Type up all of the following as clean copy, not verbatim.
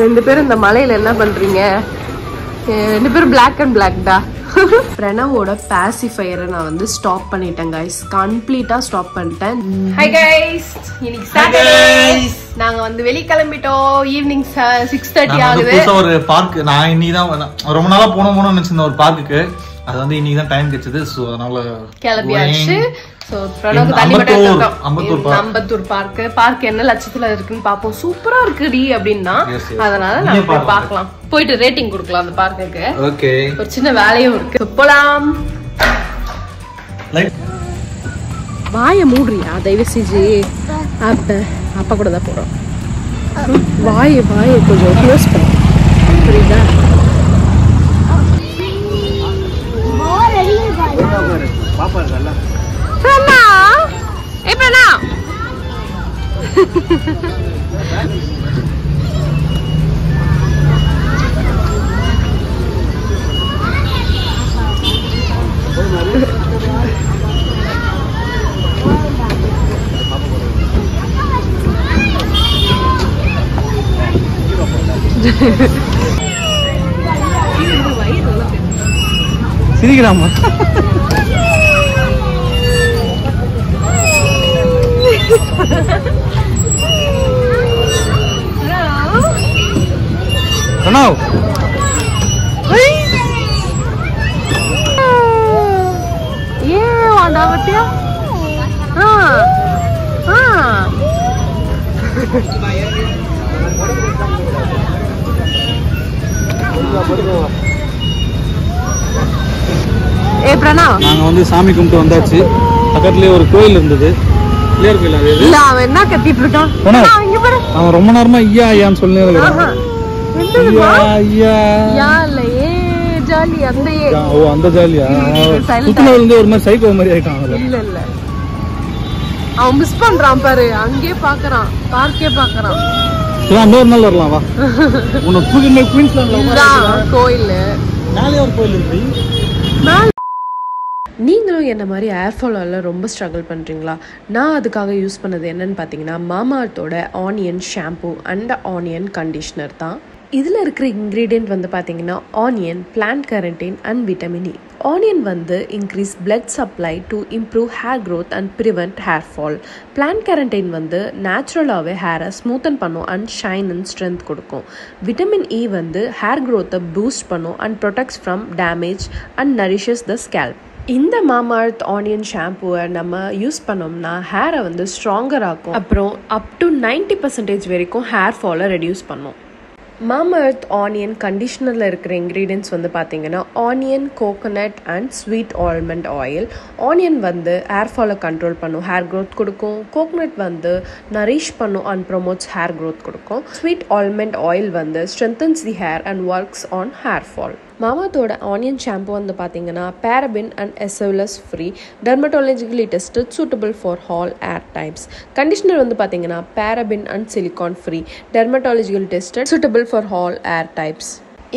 ரெண்டு பேரும் இந்த மலையில என்ன பண்றீங்க? ரெண்டு பேரும் பிளாக் அண்ட் பிளாக் டா. பிரணவோட பாசிஃபையரை நான் வந்து ஸ்டாப் பண்ணிட்டேன் கைஸ். கம்ப்ளீட்டா ஸ்டாப் பண்ணிட்டேன். ஹாய் கைஸ், இன்னைக்கு சாட்டர்டே. நாங்க வந்து வெளிய கிளம்பிட்டோம். ஈவினிங் 6:30 ஆகுது. புதுசா ஒரு பார்க் நான் இன்னைக்கு தான் ரொம்ப நாளா போணும்னு நினைச்சிருந்த ஒரு பார்க்குக்கு. அது வந்து இன்னைக்கு தான் டைம் கிடைச்சது. சோ அதனால கிளம்பியாச்சு. சோ பிரணவுக்கு தண்ணி மட்டும் எடுத்துட்டோம். அம்பத்தூர் பார்க் என்ன லட்சத்துல இருக்குன்னு பாப்போம். சூப்பரா இருக்குடி அப்படின்னா அதனால நம்ம போய் பார்க்கலாம். போயிட்டு ரேட்டிங் கொடுக்கலாம் அந்த பார்க்குக்கு. ஓகே, ஒரு சின்ன வேலையும் இருக்கு. போலாம். வாய மூடுறியா தயவு செஞ்சு. அப்பா கூட தான் போறோம். வாய கொஞ்சம் க்ளோஸ் பண்ணு, புரியுதா? பாப்பா இருக்கல பிரனா. ஏய் பிரனா, சிரிக்கிறாமா? Pranav. Yeah, wanda batia. Hey Pranav. நாங்க வந்து சாமி கும்பிட்டு வந்தாச்சு. பக்கத்துலயே ஒரு கோயில் இருந்தது. கிளியர் கோயில் அது. இல்ல அவன் என்ன கத்திட்டு இருக்கான்? இங்க பாரு. அவன் ரொம்ப நேரமா ஐயா ஐயான்னு சொல்லிட்டே இருக்கான். ஐயா ஐயா யா இல்லையே ஜாலி அந்த ஏ. ஓ அந்த ஜாலியா? சுத்துனதுல இருந்து ஒரு மாதிரி சைக்கோ மாதிரி ஆயிட்டான். இல்ல இல்ல அவன் மிஸ் பண்றான் பாரு. அங்கே பாக்குறான், பார்க்கே பாக்குறான். இன்னொரு நாள் வரலாம் வா. உன்னை தூக்கிட்டு குயின்ஸ்லாண்ட்ல கோயில் மேலே ஒரு கோயில் இருக்கு. நீங்களும் என்ன மாதிரி ஏர்ஃபாலால் ரொம்ப ஸ்ட்ரகிள் பண்ணுறீங்களா? நான் அதுக்காக யூஸ் பண்ணது என்னன்னு பார்த்தீங்கன்னா மாமாஅர்த்தோட onion shampoo and onion conditioner தான். இதில் இருக்கிற இன்க்ரீடியன்ட் வந்து பார்த்தீங்கன்னா onion, plant keratin and vitamin E. Onion வந்து increase blood supply to improve hair growth and prevent hair fall. Plant keratin வந்து நேச்சுரலாகவே ஹேரை ஸ்மூத்தன் பண்ணும் அண்ட் ஷைன் அண்ட் ஸ்ட்ரென்த் கொடுக்கும். விட்டமின் இ வந்து ஹேர் க்ரோத்தை பூஸ்ட் பண்ணும் and protects from damage and nourishes the scalp. இந்த மாமாஅர்த் ஆனியன் ஷாம்புவை நம்ம யூஸ் பண்ணோம்னா ஹேரை வந்து ஸ்ட்ராங்கர் ஆக்கும். அப்புறம் அப் டு 90% வரைக்கும் ஹேர் ஃபாலை ரெடியூஸ் பண்ணும். மாமாஅர்த் ஆனியன் கண்டிஷ்னரில் இருக்கிற இன்க்ரீடியன்ட்ஸ் வந்து பார்த்தீங்கன்னா onion, coconut and sweet almond oil. Onion வந்து ஹேர் ஃபாலை கண்ட்ரோல் பண்ணும், ஹேர் க்ரோத் கொடுக்கும். கோகோனட் வந்து நரிஷ் பண்ணும் அண்ட் ப்ரொமோட்ஸ் ஹேர் க்ரோத் கொடுக்கும். ஸ்வீட் ஆல்மண்ட் ஆயில் வந்து strengthens the hair and works on hair fall. மாமாஅர்த்தோட ஆனியன் ஷாம்பு வந்து பார்த்தீங்கன்னா paraben and SOLS free, dermatologically tested, suitable for all hair types. Conditioner வந்து பார்த்தீங்கன்னா paraben and silicone free, dermatological tested, suitable for all hair types.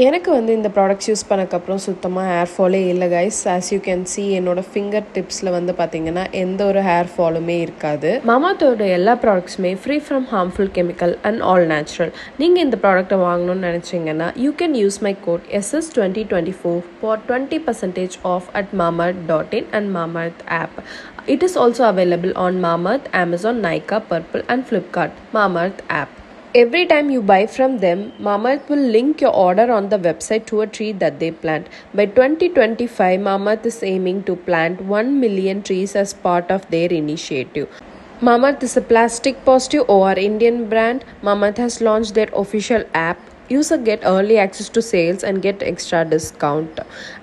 எனக்கு வந்து இந்த products use பண்ணக்கப்புறம் சுத்தமாக hair ஃபாலே இல்லை guys. As you can see என்னோட finger டிப்ஸில் வந்து பார்த்தீங்கன்னா எந்த ஒரு ஹேர் ஃபாலுமே இருக்காது. மாமாஅர்த்தோட எல்லா ப்ராடக்ட்ஸுமே free from harmful chemical and all natural. நீங்கள் இந்த ப்ராடக்ட்டை வாங்கணும்னு நினச்சிங்கன்னா you can use my code SS2024 for 20% off at mamaearth.in and Mamaearth app. It is also available on Mamaearth, Amazon, Nykaa, Purple and Flipkart. Mamaearth app. Every time you buy from them, Mamaearth will link your order on the website to a tree that they plant. By 2025, Mamaearth is aiming to plant 1 million trees as part of their initiative. Mamaearth is a plastic positive OR Indian brand. Mamaearth has launched their official app. Users get early access to sales and get extra discount.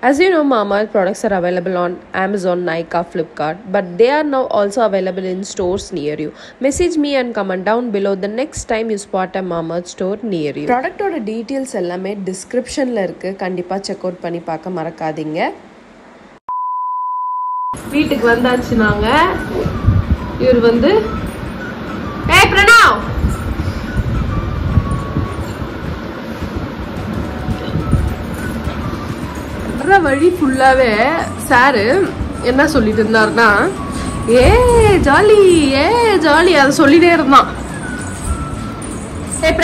As you know, Mamaearth products are available on Amazon, Nykaa, Flipkart, but they are now also available in stores near you. Message me and comment down below the next time you spot a Mamaearth store near you. Product oda details ellame description la irukku, kandipa check out panni paaka marakadinga. வீட்டுக்கு வந்தாச்சு நாங்க. இவர் வந்து ஏய் பிரணவ் வழி ஃபுல்லாவே sir என்ன சொல்லிட்டு இருந்தாருன்னா ஏ ஜாலி அதை சொல்லிட்டே இருந்தான். ஏய்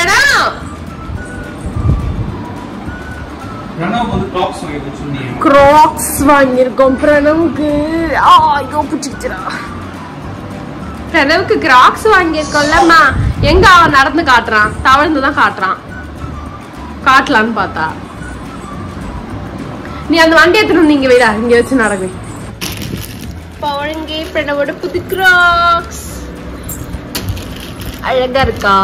பிரணவ் வந்து கிராக்ஸ் வாங்கிட்டு சொன்னீங்க. கிராக்ஸ் வாங்கியிருக்கோம் பிரணவுக்கு. ஐயோ பிடிச்சிக்கிறா. பிரணவுக்கு கிராக்ஸ் வாங்கியிருக்கோம்லம்மா. எங்க அவன் நடந்து காட்டுறான், தவழ்ந்துதான் காட்டுறான். காட்டலான்னு பார்த்தா நீ அந்த வண்டி எடுத்துட்டு நீங்க விடா, இங்க வச்சு நடக்கு. பவழங்கே பிரணவோட புது கிராக்ஸ் அழகா இருக்கா.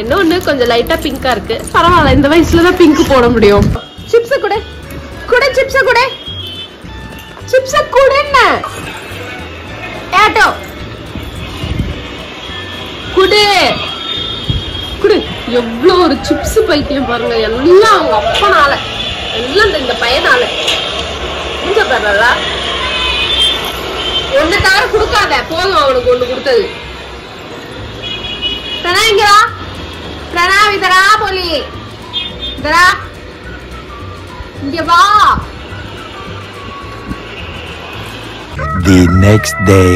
என்ன ஒண்ணு கொஞ்சம் லைட்டா பிங்கா இருக்கு. பரவாயில்ல, இந்த வயசுலதான் பிங்க் போட முடியும். சிப்ஸ கூட கூட சிப்ஸ கூட சிப்ஸ கூட என்ன ஏட்டோ குடு குடு. எவ்வளவு ஒரு சிப்ஸ் பைத்தியம் பாருங்க. எல்லாம் அவங்க அப்பனால, எல்லாம் இந்த பையனால. புரிஞ்ச பாருல, ஒண்ணு தவிர கொடுக்காத போதும். அவனுக்கு ஒண்ணு கொடுத்தது. பிரணா இங்கடா, பிரணாவ் இதரா போலி, இதரா இங்க வா. The next day.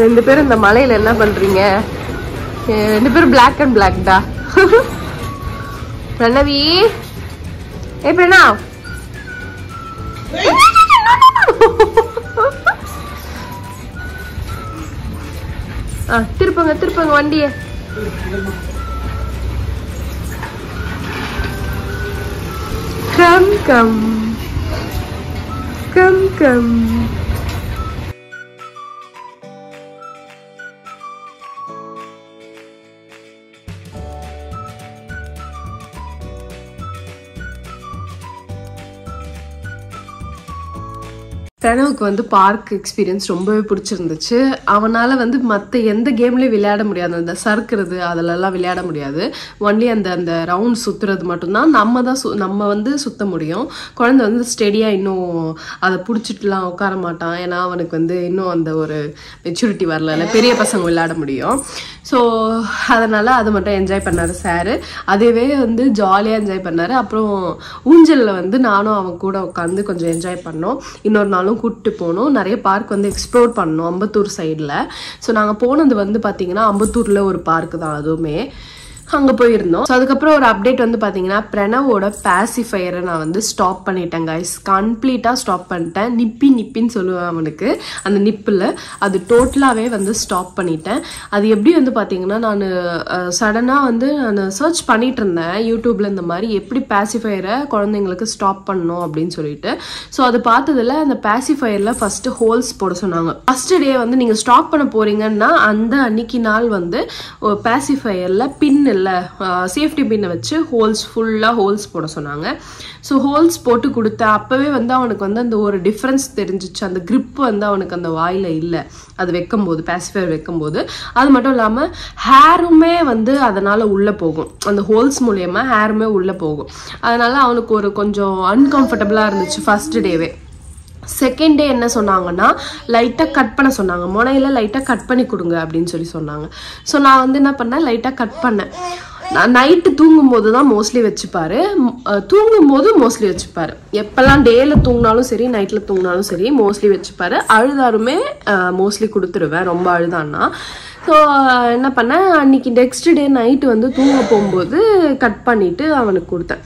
ரெண்டு பேரும் இந்த மலையில என்ன பண்றீங்க? ரெண்டு பேரும் பிளாக் அண்ட் பிளாக் டா. பிரணவி, ஏ பிரணாவ், திருப்பங்க திருப்பங்க வண்டிய. Come come come come. பிரணவுக்கு வந்து பார்க் எக்ஸ்பீரியன்ஸ் ரொம்பவே பிடிச்சிருந்துச்சு. அவனால் வந்து மற்ற எந்த கேம்லேயும் விளையாட முடியாது. அந்த சறுக்கிறது அதிலெல்லாம் விளையாட முடியாது. ஒன்லி அந்த அந்த ரவுண்ட் சுற்றுறது மட்டும்தான் நம்ம வந்து சுற்ற முடியும். குழந்தை வந்து ஸ்டெடியாக இன்னும் அதை பிடிச்சிட்டுலாம் உட்கார மாட்டான். ஏன்னா அவனுக்கு வந்து இன்னும் அந்த ஒரு மெச்சூரிட்டி வரல. பெரிய பசங்க விளையாட முடியும். ஸோ அதனால் அதை மட்டும் என்ஜாய் பண்ணார் சார். அதுவே வந்து ஜாலியாக என்ஜாய் பண்ணார். அப்புறம் ஊஞ்சலில் வந்து நானும் அவன் கூட உட்காந்து கொஞ்சம் என்ஜாய் பண்ணோம். இன்னொரு நாளும் கூப்பிட்டு போனோம். நிறைய பார்க் வந்து எக்ஸ்ப்ளோர் பண்ணோம் அம்பத்தூர் சைடில். ஸோ நாங்கள் போனது வந்து பார்த்தீங்கன்னா அம்பத்தூரில் ஒரு பார்க்கு தான், அதுவுமே அங்கே போயிருந்தோம். ஸோ அதுக்கப்புறம் ஒரு அப்டேட் வந்து பார்த்தீங்கன்னா பிரணவோட பாசிஃபயரை நான் வந்து ஸ்டாப் பண்ணிட்டேன் கைஸ். கம்ப்ளீட்டாக ஸ்டாப் பண்ணிட்டேன். நிப்பின்னு சொல்லுவேன் அவனுக்கு, அந்த நிப்பில் அது டோட்டலாகவே வந்து ஸ்டாப் பண்ணிட்டேன். அது எப்படி வந்து பார்த்தீங்கன்னா, நான் சடனாக வந்து நான் சர்ச் பண்ணிட்டு இருந்தேன் யூடியூப்பில், இந்த மாதிரி எப்படி பாசிஃபயரை குழந்தைங்களுக்கு ஸ்டாப் பண்ணணும் அப்படின்னு சொல்லிட்டு. ஸோ அது பார்த்ததில் அந்த பாசிஃபயரில் ஃபஸ்ட்டு ஹோல்ஸ் போட சொன்னாங்க. ஃபஸ்ட்டு டே வந்து நீங்கள் ஸ்டாப் பண்ண போகிறீங்கன்னா அந்த அன்னைக்கு நாள் வந்து பாசிஃபயரில் பின் சேஃப்டி பின்னை வச்சு ஃபுல்லாக ஹோல்ஸ் போட சொன்னாங்க. ஸோ ஹோல்ஸ் போட்டு கொடுத்தேன். அப்போவே வந்து அவனுக்கு வந்து அந்த ஒரு டிஃப்ரென்ஸ் தெரிஞ்சிச்சு. அந்த கிரிப் வந்து அவனுக்கு அந்த வாயில் இல்லை அது வைக்கும்போது, பாசிஃபயர் வைக்கும்போது. அது மட்டும் இல்லாமல் ஹேருமே வந்து அதனால் உள்ளே போகும். அந்த ஹோல்ஸ் மூலயமா ஹேருமே உள்ளே போகும். அதனால அவனுக்கு ஒரு கொஞ்சம் அன்கம்ஃபர்டபுளாக இருந்துச்சு ஃபர்ஸ்ட் டேவே. செகண்ட் டே என்ன சொன்னாங்கன்னா, லைட்டாக கட் பண்ண சொன்னாங்க. முனையில் லைட்டாக கட் பண்ணி கொடுங்க அப்படின்னு சொன்னாங்க. ஸோ நான் வந்து என்ன பண்ணேன், லைட்டாக கட் பண்ணேன். நான் நைட்டு தூங்கும்போது தான் மோஸ்ட்லி வச்சுப்பாரு. தூங்கும்போது மோஸ்ட்லி வச்சுப்பாரு. எப்போல்லாம் டேயில் தூங்கினாலும் சரி, நைட்டில் தூங்கினாலும் சரி, மோஸ்ட்லி வச்சுப்பாரு. அழுதாருமே மோஸ்ட்லி கொடுத்துருவேன், ரொம்ப அழுதான்னா. ஸோ என்ன பண்ணேன், அன்றைக்கி நெக்ஸ்ட் டே நைட்டு வந்து தூங்க போகும்போது கட் பண்ணிவிட்டு அவனுக்கு கொடுத்தேன்.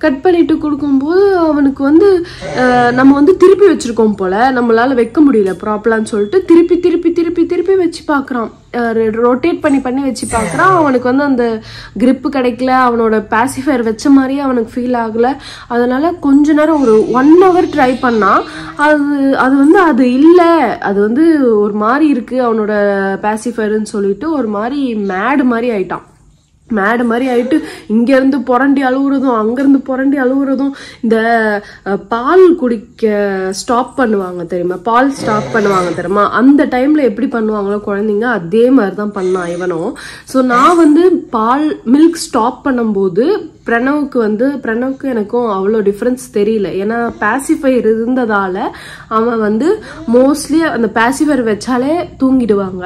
கட் பண்ணிட்டு கொடுக்கும்போது அவனுக்கு வந்து நம்ம வந்து திருப்பி வச்சுருக்கோம் போல், நம்மளால் வைக்க முடியல ப்ராப்பரான்னு சொல்லிட்டு திருப்பி திருப்பி திருப்பி திருப்பி வச்சு பார்க்குறான். ரொட்டேட் பண்ணி வச்சு பார்க்குறான். அவனுக்கு வந்து அந்த கிரிப்பு கிடைக்கல, அவனோட பாசிஃபயர் வச்ச மாதிரியே அவனுக்கு ஃபீல் ஆகலை. அதனால் கொஞ்ச நேரம் ஒரு 1 hour ட்ரை பண்ணால் அது வந்து அது இல்லை, அது வந்து ஒரு மாதிரி இருக்குது அவனோட பாசிஃபயர்னு சொல்லிட்டு ஒரு மாதிரி மேடு மாதிரி ஆயிட்டான். மேடு மாதிரி ஆயிட்டு இங்கேருந்து புரண்டி அழுகுறதும் அங்கேருந்து புரண்டி அழுகுறதும். இந்த பால் குடிக்க ஸ்டாப் பண்ணுவாங்க தெரியுமா, பால் ஸ்டாப் பண்ணுவாங்க தெரியுமா, அந்த டைமில் எப்படி பண்ணுவாங்களோ குழந்தைங்க, அதே மாதிரி தான் பண்ணான் இவனும். ஸோ நான் வந்து மில்க் ஸ்டாப் பண்ணும்போது பிரணவுக்கு எனக்கும் அவ்வளோ டிஃப்ரென்ஸ் தெரியல. ஏன்னா பாசிஃபயர் இருந்ததால் அவன் வந்து மோஸ்ட்லி அந்த பாசிஃபயர் வச்சாலே தூங்கிடுவாங்க.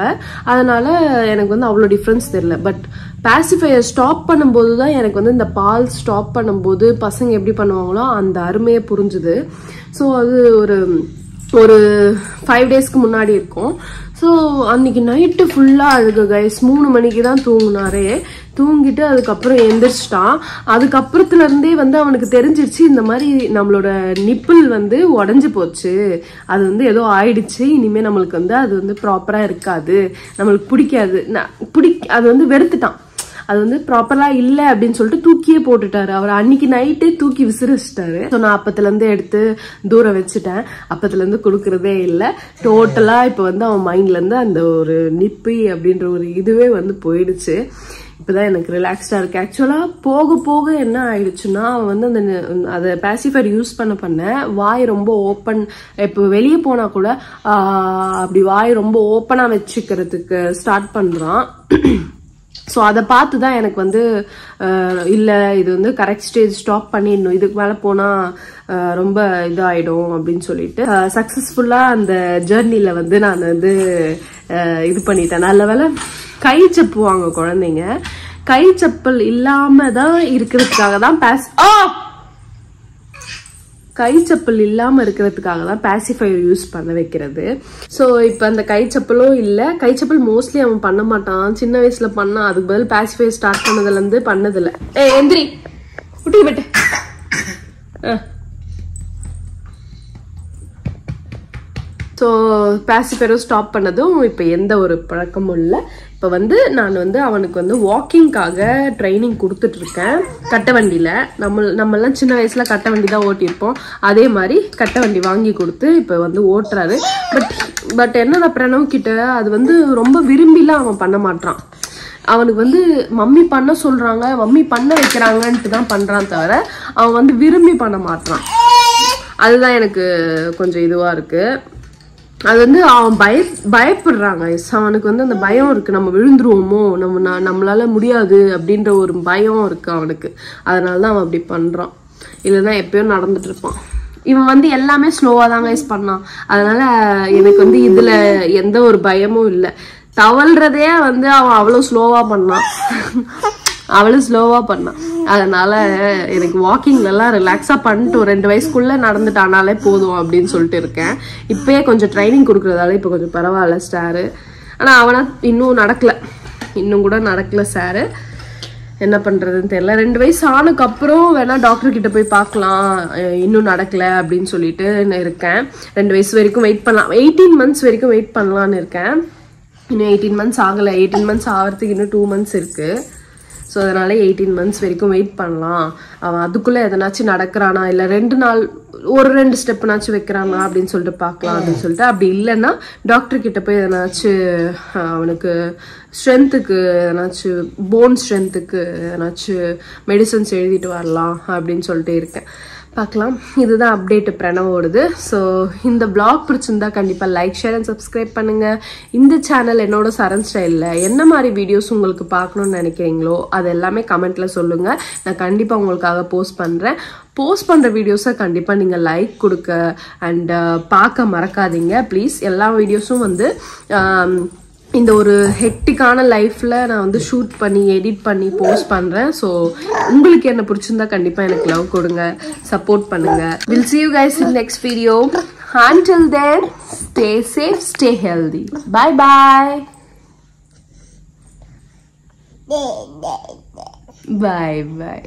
அதனால் எனக்கு வந்து அவ்வளோ டிஃப்ரென்ஸ் தெரியல. பட் பாசிஃபயர் ஸ்டாப் பண்ணும்போது தான் எனக்கு வந்து இந்த பால் ஸ்டாப் பண்ணும்போது பசங்க எப்படி பண்ணுவாங்களோ அந்த அருமையை புரிஞ்சுது. ஸோ அது ஒரு ஒரு 5 டேஸ்க்கு முன்னாடி இருக்கும். ஸோ அன்னைக்கு நைட்டு ஃபுல்லா அழுக கைஸ். 3 மணிக்கு தான் தூங்குனாரே. தூங்கிட்டு அதுக்கப்புறம் எந்திரிச்சிட்டான். அதுக்கப்புறத்துல இருந்தே வந்து அவனுக்கு தெரிஞ்சிருச்சு இந்த மாதிரி நம்மளோட நிப்பிள் வந்து உடஞ்சு போச்சு, அது வந்து ஏதோ ஆயிடுச்சு, இனிமே நம்மளுக்கு வந்து அது வந்து ப்ராப்பரா இருக்காது, நம்மளுக்கு பிடிக்காது, அது வந்து வெறுத்துட்டான். அது வந்து ப்ராப்பரா இல்ல அப்படின்னு சொல்லிட்டு தூக்கியே போட்டுட்டாரு. அவர் அன்னைக்கு நைட்டே தூக்கி விசிறிச்சிட்டாரு. ஸோ நான் அப்பத்துல இருந்து எடுத்து தூரம் வச்சுட்டேன். அப்பத்துல இருந்து கொடுக்கறதே இல்லை. டோட்டலா இப்ப வந்து அவன் மைண்ட்ல இருந்து அந்த ஒரு நிப்பி அப்படின்ற ஒரு இதுவே வந்து போயிடுச்சு. இப்பதான் எனக்கு ரிலாக்ஸ்டா இருக்கு. ஆக்சுவலா போக போக என்ன ஆயிடுச்சுன்னா அவன் வந்து அந்த பேசிஃபையர் யூஸ் பண்ண வாய் ரொம்ப ஓப்பன், இப்போ வெளியே போனா கூட அப்படி வாய் ரொம்ப ஓப்பனா வச்சுக்கிறதுக்கு ஸ்டார்ட் பண்றான். ஸோ அதை பார்த்து தான் எனக்கு வந்து இல்லை இது வந்து கரெக்ட் ஸ்டேஜ், ஸ்டாப் பண்ணிடணும், இதுக்கு மேலே போனால் ரொம்ப இதாகிடும் அப்படின்னு சொல்லிட்டு சக்ஸஸ்ஃபுல்லாக அந்த ஜேர்னியில் வந்து நான் வந்து இது பண்ணிட்டேன். நல்ல வேலை கை சப்புவாங்க குழந்தைங்க. கை சப்பல் இல்லாம தான் இருக்கிறதுக்காக தான் கை சப்பல் இல்லாம இருக்கிறதுக்காக தான் பேசிஃபையர் யூஸ் பண்ண வைக்கிறது. ஸோ இப்போ அந்த கை சப்பலும் இல்லை. கை சப்பல் மோஸ்ட்லி அவன் பண்ண மாட்டான். சின்ன வயசுல பண்ணா, அதுக்கு பதில் பேசிஃபையர் ஸ்டார்ட் பண்ணதுல இருந்து பண்ணதில்லை. எந்திரி குட்டி விட்டு. ஸோ பேசிஃபையரும் ஸ்டாப் பண்ணதும் இப்போ எந்த ஒரு பழக்கமும் இல்லை. இப்போ வந்து நான் வந்து அவனுக்கு வந்து வாக்கிங்காக ட்ரைனிங் கொடுத்துட்டு இருக்கேன் கட்டை வண்டியில. நம்மெல்லாம் சின்ன வயசுல கட்டை வண்டி தான் ஓட்டியிருப்போம். அதே மாதிரி கட்டை வண்டி வாங்கி கொடுத்து இப்போ வந்து ஓட்டுறாரு. பட் என்னோட பிரணவ் கிட்ட அது வந்து ரொம்ப விரும்பிலாம் அவன் பண்ண மாட்டான். அவனுக்கு வந்து மம்மி பண்ண சொல்றாங்க, மம்மி பண்ண வைக்கிறாங்கன்ட்டு தான் பண்றான் தவிர அவன் வந்து விரும்பி பண்ண மாட்டான். அதுதான் எனக்கு கொஞ்சம் இதுவா இருக்கு. அது வந்து அவன் பயப்படுறாங்க. அவனுக்கு வந்து அந்த பயம் இருக்கு, நம்ம விழுந்துருவோமோ, நம்மளால முடியாது அப்படின்ற ஒரு பயம் இருக்கு அவனுக்கு. அதனாலதான் அவன் அப்படி பண்றான். இல்லைன்னா எப்பயும் நடந்துட்டு இருப்பான். இவன் வந்து எல்லாமே ஸ்லோவா தான் கைஸ் பண்ணான். அதனால எனக்கு வந்து இதுல எந்த ஒரு பயமும் இல்லை. தவழ்றதே வந்து அவன் அவ்வளவு ஸ்லோவா பண்ணான். அதனால எனக்கு வாக்கிங்ல எல்லாம் ரிலாக்ஸா பண்ணிட்டு 2 வயசுக்குள்ள நடந்துட்டானாலே போதும் அப்படின்னு சொல்லிட்டு இருக்கேன். இப்பயே கொஞ்சம் ட்ரைனிங் கொடுக்கறதால இப்ப கொஞ்சம் பரவாயில்ல ஸ்டாரு. ஆனா அவனா இன்னும் கூட நடக்கல சாரு. என்ன பண்றதுன்னு தெரியல. 2 வயசு ஆனதுக்கு அப்புறம் வேணா டாக்டர் கிட்ட போய் பார்க்கலாம், இன்னும் நடக்கல அப்படின்னு சொல்லிட்டு இருக்கேன். 2 வயசு வரைக்கும் வெயிட் பண்ணலாம், 18 மந்த்ஸ் வரைக்கும் வெயிட் பண்ணலான்னு இருக்கேன். இன்னும் 18 மந்த்ஸ் ஆகல. 18 மந்த்ஸ் ஆகிறதுக்கு இன்னும் 2 மந்த்ஸ் இருக்கு. ஸோ அதனால 18 மந்த்ஸ் வரைக்கும் வெயிட் பண்ணலாம். அவன் அதுக்குள்ள எதனாச்சும் நடக்கிறானா, இல்லை 2 நாள் ஒரு 2 ஸ்டெப்னாச்சும் வைக்கிறானா அப்படின்னு சொல்லிட்டு பார்க்கலாம் அப்படின்னு சொல்லிட்டு. அப்படி இல்லைன்னா டாக்டர் கிட்ட போய் எதனாச்சும் அவனுக்கு ஸ்ட்ரென்த்துக்கு, எதனாச்சும் போன் ஸ்ட்ரென்த்துக்கு எதனாச்சும் மெடிசன்ஸ் எழுதிட்டு வரலாம் அப்படின்னு சொல்லிட்டு இருக்கேன். பார்க்கலாம். இதுதான் அப்டேட் பிரணவோடுது. ஸோ இந்த vlog பிடிச்சிருந்தா கண்டிப்பாக லைக், ஷேர் அண்ட் சப்ஸ்கிரைப் பண்ணுங்க. இந்த சேனல் என்னோட சரண் ஸ்டைலில் என்ன மாதிரி வீடியோஸ் உங்களுக்கு பார்க்கணும்னு நினைக்கிறீங்களோ அது எல்லாமே கமெண்ட்ல சொல்லுங்க. நான் கண்டிப்பாக உங்களுக்காக போஸ்ட் பண்ணுறேன். போஸ்ட் பண்ணுற வீடியோஸை கண்டிப்பாக நீங்கள் லைக் கொடுக்க அண்ட் பார்க்க மறக்காதீங்க ப்ளீஸ். எல்லா வீடியோஸும் வந்து இந்த ஒரு ஹெக்டிக்கான லைஃப்ல நான் வந்து ஷூட் பண்ணி எடிட் பண்ணி போஸ்ட் பண்றேன். ஸோ உங்களுக்கு என்ன பிடிச்சிருந்தா கண்டிப்பா எனக்கு லவ் கொடுங்க, சப்போர்ட் பண்ணுங்க. We'll see you guys in next video. Until then, stay safe, stay healthy. Bye bye. Bye bye.